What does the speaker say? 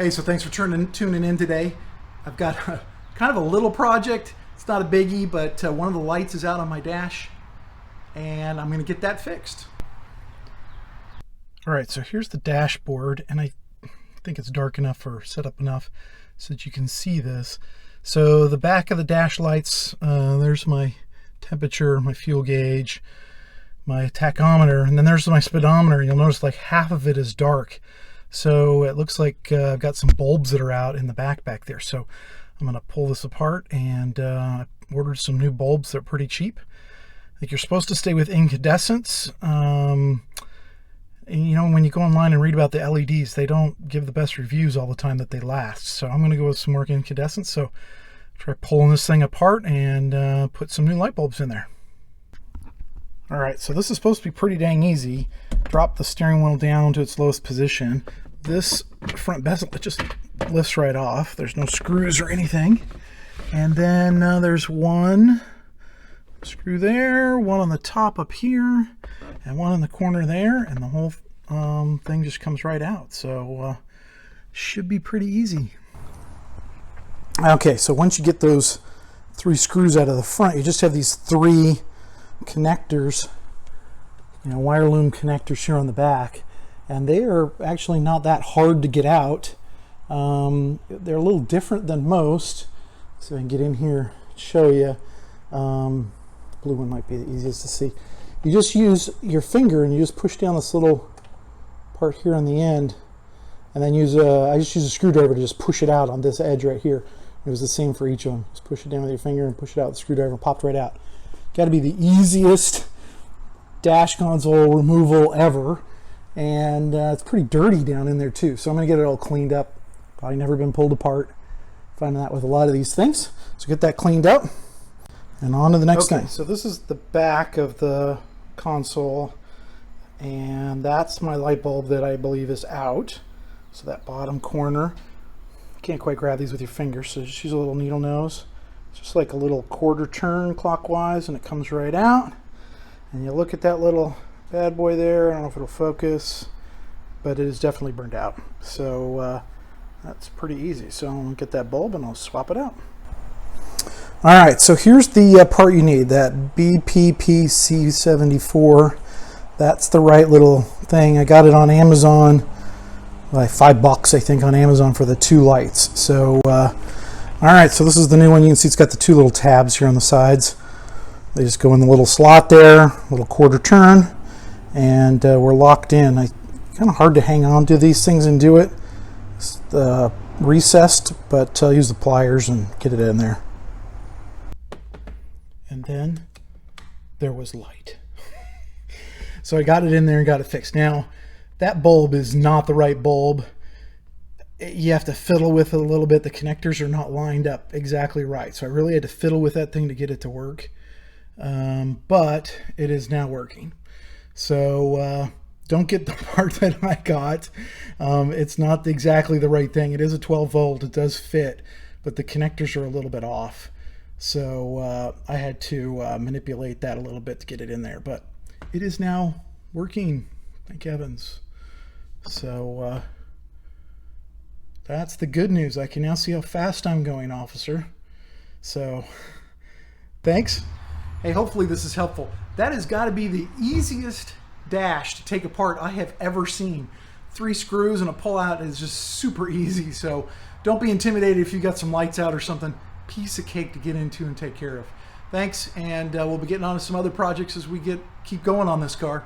Hey, so thanks for tuning in today. I've got kind of a little project. It's not a biggie, but one of the lights is out on my dash, and I'm going to get that fixed. All right, so here's the dashboard, and I think it's dark enough or set up enough so that you can see this. So the back of the dash lights, there's my temperature, my fuel gauge, my tachometer, and then there's my speedometer. You'll notice like half of it is dark. So it looks like I've got some bulbs that are out in the back there. So I'm going to pull this apart and ordered some new bulbs. They're pretty cheap. I think you're supposed to stay with incandescents. And, you know, when you go online and read about the LEDs, they don't give the best reviews all the time that they last. So I'm going to go with some more incandescents. So try pulling this thing apart and put some new light bulbs in there. All right, so this is supposed to be pretty dang easy. Drop the steering wheel down to its lowest position. This front bezel, it just lifts right off. There's no screws or anything. And then there's one screw there, one on the top up here, and one in the corner there, and the whole thing just comes right out. So should be pretty easy. Okay, so once you get those 3 screws out of the front, you just have these 3 connectors, you know, wire loom connectors here on the back, and they are actually not that hard to get out. They're a little different than most, so I can get in here and show you. The blue one might be the easiest to see. You just use your finger and you just push down this little part here on the end, and then I just use a screwdriver to just push it out on this edge right here. It was the same for each of them. Just push it down with your finger and push it out with the screwdriver, and popped right out. Got to be the easiest dash console removal ever, and it's pretty dirty down in there too, so I'm going to get it all cleaned up. Probably never been pulled apart. Find that with a lot of these things. So get that cleaned up and on to the next thing. So this is the back of the console, and that's my light bulb that I believe is out. So that bottom corner, you can't quite grab these with your fingers, so just use a little needle nose. Just like a little quarter turn clockwise, and it comes right out. And you look at that little bad boy there. I don't know if it'll focus, but it is definitely burned out. So that's pretty easy. So I'm gonna get that bulb and I'll swap it out. All right, so here's the part you need, that BPPC74. That's the right little thing. I got it on Amazon, like $5 I think on Amazon for the 2 lights. So all right, so this is the new one. You can see it's got the 2 little tabs here on the sides. They just go in the little slot there, little quarter turn, and we're locked in. Kind of hard to hang on to these things and do it. It's recessed, but I'll use the pliers and get it in there. And then there was light. So I got it in there and got it fixed. Now, that bulb is not the right bulb. You have to fiddle with it a little bit. The connectors are not lined up exactly right, so I really had to fiddle with that thing to get it to work, but it is now working. So don't get the part that I got. It's not exactly the right thing. It is a 12 volt, it does fit, but the connectors are a little bit off, so I had to manipulate that a little bit to get it in there, but it is now working, thank heavens. So that's the good news. I can now see how fast I'm going, officer. So, thanks. Hey, hopefully this is helpful. That has got to be the easiest dash to take apart I have ever seen. 3 screws and a pull-out is just super easy. So, don't be intimidated if you got some lights out or something. Piece of cake to get into and take care of. Thanks, and we'll be getting on to some other projects as we keep going on this car.